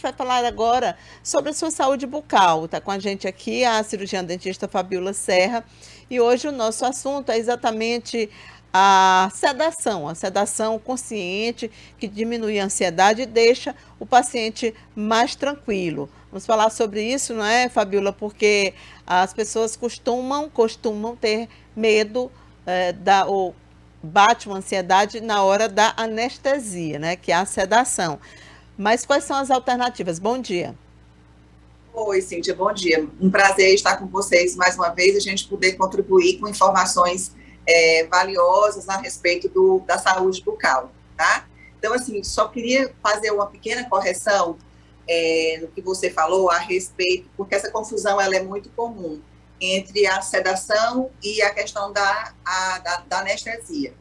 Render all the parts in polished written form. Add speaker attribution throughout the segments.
Speaker 1: gente vai falar agora sobre a sua saúde bucal. Está com a gente aqui a cirurgiã dentista Fabiola Serra e hoje o nosso assunto é exatamente a sedação consciente que diminui a ansiedade e deixa o paciente mais tranquilo. Vamos falar sobre isso, não é, Fabiola? Porque as pessoas costumam ter medo ou bate uma ansiedade na hora da anestesia, né, que é a sedação. Mas quais são as alternativas? Bom dia.
Speaker 2: Oi, Cíntia, bom dia. Um prazer estar com vocês mais uma vez, a gente poder contribuir com informações valiosas a respeito da saúde bucal, tá? Então, assim, só queria fazer uma pequena correção no que você falou a respeito, porque essa confusão ela é muito comum entre a sedação e a questão da anestesia.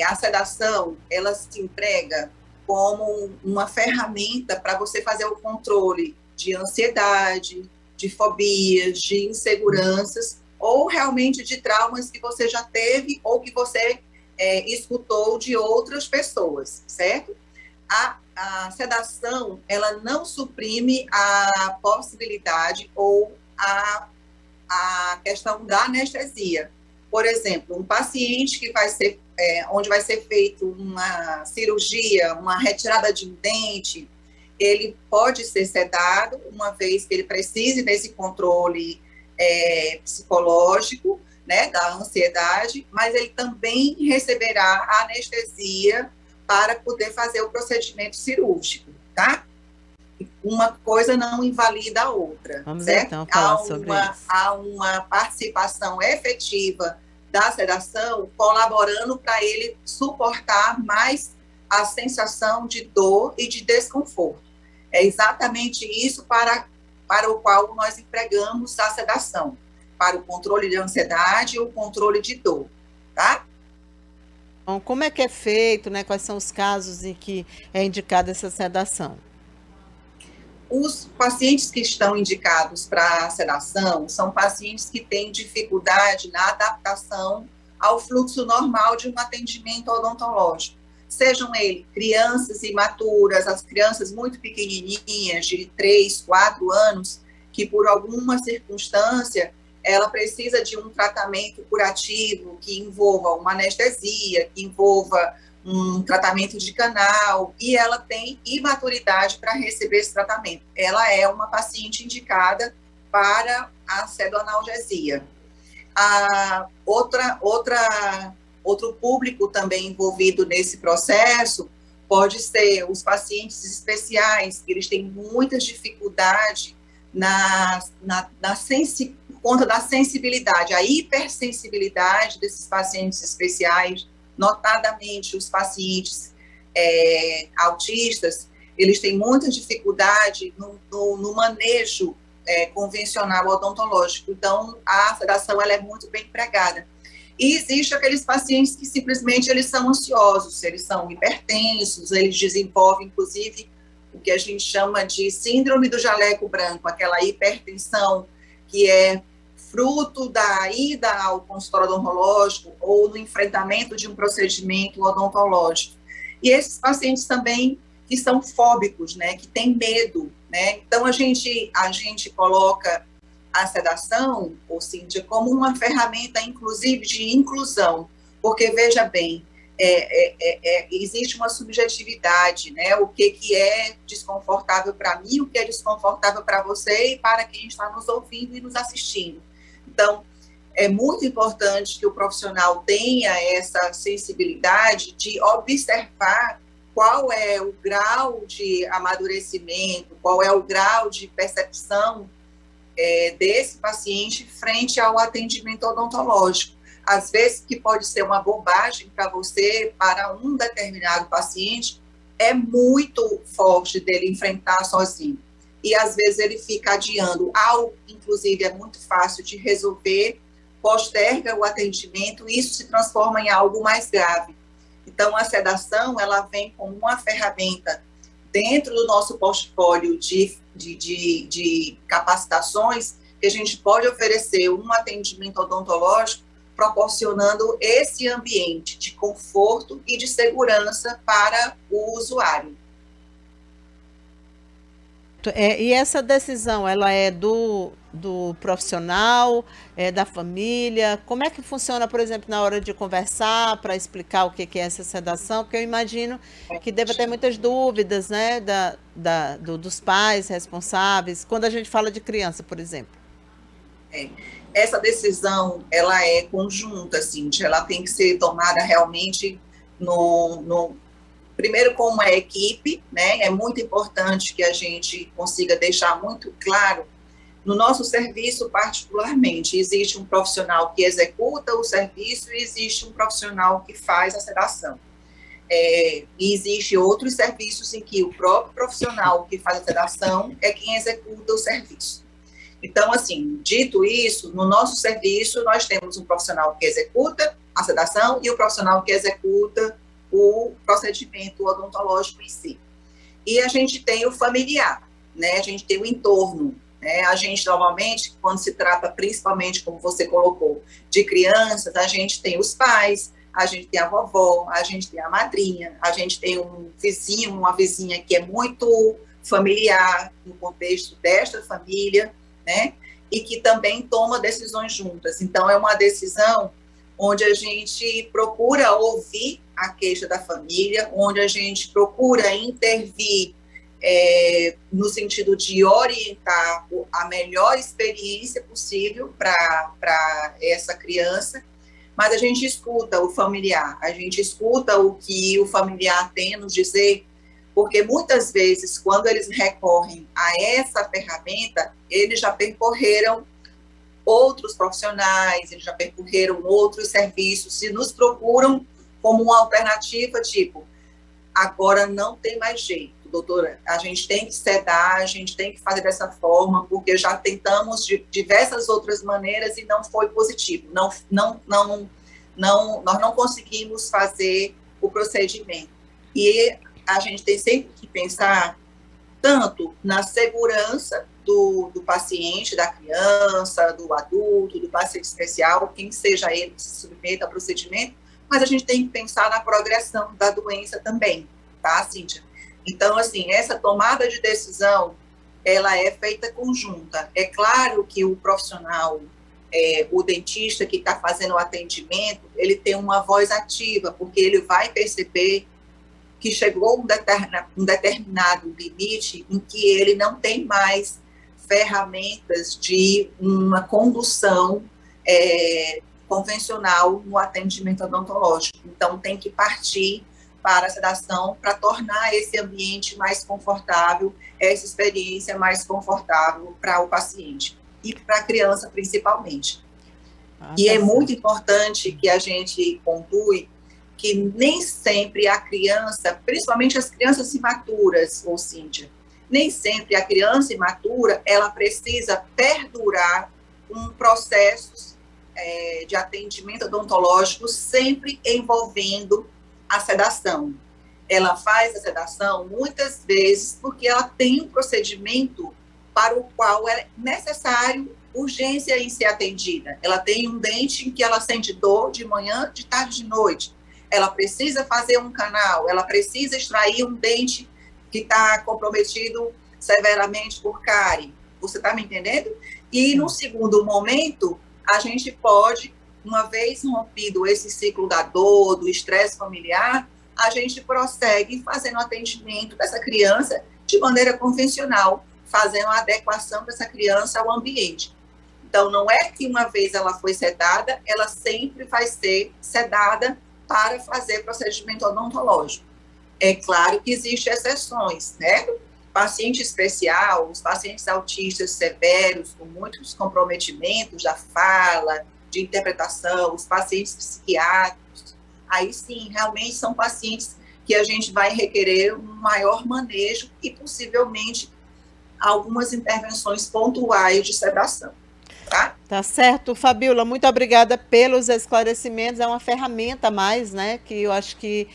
Speaker 2: A sedação, ela se emprega como uma ferramenta para você fazer o controle de ansiedade, de fobias, de inseguranças, ou realmente de traumas que você já teve ou que você escutou de outras pessoas, certo? A sedação, ela não suprime a possibilidade ou a questão da anestesia. Por exemplo, um paciente que vai ser, onde vai ser feito uma cirurgia, uma retirada de um dente, ele pode ser sedado, uma vez que ele precise desse controle psicológico, né, da ansiedade, mas ele também receberá anestesia para poder fazer o procedimento cirúrgico, tá? Uma coisa não invalida a outra,
Speaker 1: Vamos
Speaker 2: certo?
Speaker 1: então falar sobre isso.
Speaker 2: Há uma participação efetiva da sedação colaborando para ele suportar mais a sensação de dor e de desconforto. É exatamente isso para o qual nós empregamos a sedação, para o controle de ansiedade e o controle de dor, tá?
Speaker 1: Bom, como é que é feito, né? Quais são os casos em que é indicada essa sedação?
Speaker 2: Os pacientes que estão indicados para sedação são pacientes que têm dificuldade na adaptação ao fluxo normal de um atendimento odontológico. Sejam eles crianças imaturas, as crianças muito pequenininhas, de 3, 4 anos, que por alguma circunstância ela precisa de um tratamento curativo que envolva uma anestesia, que envolva um tratamento de canal, e ela tem imaturidade para receber esse tratamento. Ela é uma paciente indicada para a sedoanalgesia. Outro público também envolvido nesse processo pode ser os pacientes especiais, que eles têm muita dificuldade por conta da sensibilidade, a hipersensibilidade desses pacientes especiais, notadamente os pacientes autistas, eles têm muita dificuldade no manejo convencional odontológico. Então, a sedação ela é muito bem empregada. E existe aqueles pacientes que simplesmente eles são ansiosos, eles são hipertensos, eles desenvolvem, inclusive, o que a gente chama de síndrome do jaleco branco, aquela hipertensão que é fruto da ida ao consultório odontológico ou no enfrentamento de um procedimento odontológico. E esses pacientes também que são fóbicos, né, que têm medo, né? Então, a gente coloca a sedação, ou Cíntia, como uma ferramenta, inclusive, de inclusão, porque, veja bem, existe uma subjetividade, né? O que é desconfortável para mim, o que é desconfortável para você e para quem está nos ouvindo e nos assistindo. Então, é muito importante que o profissional tenha essa sensibilidade de observar qual é o grau de amadurecimento, qual é o grau de percepção desse paciente frente ao atendimento odontológico. Às vezes, que pode ser uma bobagem para você, para um determinado paciente, é muito forte dele enfrentar sozinho. E, às vezes, ele fica adiando. Algo, inclusive, é muito fácil de resolver, posterga o atendimento e isso se transforma em algo mais grave. Então, a sedação, ela vem como uma ferramenta dentro do nosso portfólio de capacitações que a gente pode oferecer um atendimento odontológico proporcionando esse ambiente de conforto e de segurança para o usuário.
Speaker 1: E essa decisão, ela é do profissional, é da família? Como é que funciona, por exemplo, na hora de conversar, para explicar o que é essa sedação? Porque eu imagino que deva ter muitas dúvidas, né, dos pais responsáveis, quando a gente fala de criança, por exemplo.
Speaker 2: É. Essa decisão, ela é conjunta, Cíntia, ela tem que ser tomada realmente primeiro como é equipe, né? É muito importante que a gente consiga deixar muito claro, no nosso serviço particularmente, existe um profissional que executa o serviço e existe um profissional que faz a sedação. E existe outros serviços em que o próprio profissional que faz a sedação é quem executa o serviço. Então, assim, dito isso, no nosso serviço nós temos um profissional que executa a sedação e o profissional que executa o procedimento odontológico em si. E a gente tem o familiar, né? A gente tem o entorno, né? A gente, normalmente, quando se trata, principalmente, como você colocou, de crianças, a gente tem os pais, a gente tem a vovó, a gente tem a madrinha, a gente tem um vizinho, uma vizinha que é muito familiar no contexto desta família, né? E que também toma decisões juntas. Então, é uma decisão onde a gente procura ouvir a queixa da família, onde a gente procura intervir no sentido de orientar a melhor experiência possível para essa criança, mas a gente escuta o familiar, a gente escuta o que o familiar tem a nos dizer, porque muitas vezes, quando eles recorrem a essa ferramenta, eles já percorreram outros profissionais, eles já percorreram outros serviços, e nos procuram como uma alternativa, tipo, agora não tem mais jeito, doutora, a gente tem que sedar, a gente tem que fazer dessa forma, porque já tentamos de diversas outras maneiras e não foi positivo, nós não conseguimos fazer o procedimento. E a gente tem sempre que pensar tanto na segurança do paciente, da criança, do adulto, do paciente especial, quem seja ele que se submeta ao procedimento, mas a gente tem que pensar na progressão da doença também, tá, Cíntia? Então, assim, essa tomada de decisão, ela é feita conjunta. É claro que o profissional, o dentista que está fazendo o atendimento, ele tem uma voz ativa, porque ele vai perceber que chegou um determinado limite em que ele não tem mais ferramentas de uma condução convencional no atendimento odontológico. Então, tem que partir para a sedação para tornar esse ambiente mais confortável, essa experiência mais confortável para o paciente e para a criança, principalmente. E é muito importante que a gente pontue que nem sempre a criança, principalmente as crianças imaturas, ou Cíntia, nem sempre a criança imatura, ela precisa perdurar um processo de atendimento odontológico sempre envolvendo a sedação. Ela faz a sedação muitas vezes porque ela tem um procedimento para o qual é necessário urgência em ser atendida. Ela tem um dente em que ela sente dor de manhã, de tarde, de noite. Ela precisa fazer um canal, ela precisa extrair um dente que está comprometido severamente por cárie. Você está me entendendo? E no segundo momento, a gente pode, uma vez rompido esse ciclo da dor, do estresse familiar, a gente prossegue fazendo o atendimento dessa criança de maneira convencional, fazendo a adequação dessa criança ao ambiente. Então, não é que uma vez ela foi sedada, ela sempre vai ser sedada para fazer procedimento odontológico. É claro que existem exceções, né? Paciente especial, os pacientes autistas severos, com muitos comprometimentos da fala, de interpretação, os pacientes psiquiátricos, aí sim, realmente são pacientes que a gente vai requerer um maior manejo e possivelmente algumas intervenções pontuais de sedação.
Speaker 1: Tá certo, Fabíola, muito obrigada pelos esclarecimentos, é uma ferramenta a mais, né, que eu acho que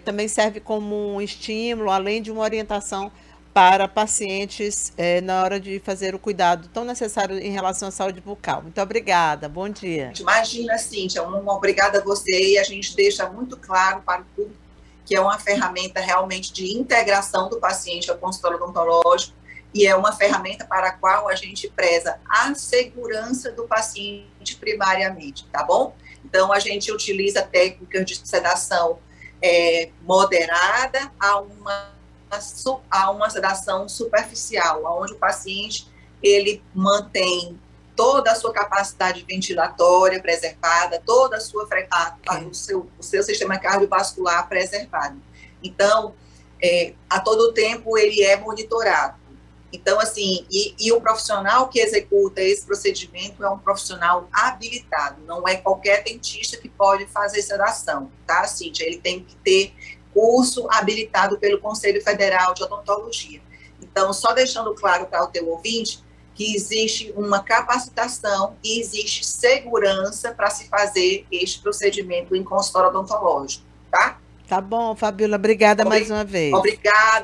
Speaker 1: também serve como um estímulo, além de uma orientação para pacientes na hora de fazer o cuidado tão necessário em relação à saúde bucal. Muito obrigada, bom dia.
Speaker 2: Imagina, Cíntia, obrigada a você, e a gente deixa muito claro para o público que é uma ferramenta realmente de integração do paciente ao consultório odontológico, e é uma ferramenta para a qual a gente preza a segurança do paciente primariamente, tá bom? Então, a gente utiliza técnicas de sedação moderada a uma sedação superficial, onde o paciente ele mantém toda a sua capacidade ventilatória preservada, toda a sua o seu sistema cardiovascular preservado. Então, a todo tempo ele é monitorado. Então, assim, e o profissional que executa esse procedimento é um profissional habilitado, não é qualquer dentista que pode fazer sedação, tá, Cíntia? Ele tem que ter curso habilitado pelo Conselho Federal de Odontologia. Então, só deixando claro para o teu ouvinte que existe uma capacitação e existe segurança para se fazer este procedimento em consultório odontológico, tá?
Speaker 1: Tá bom, Fabíola, obrigada mais uma vez.
Speaker 2: Obrigada.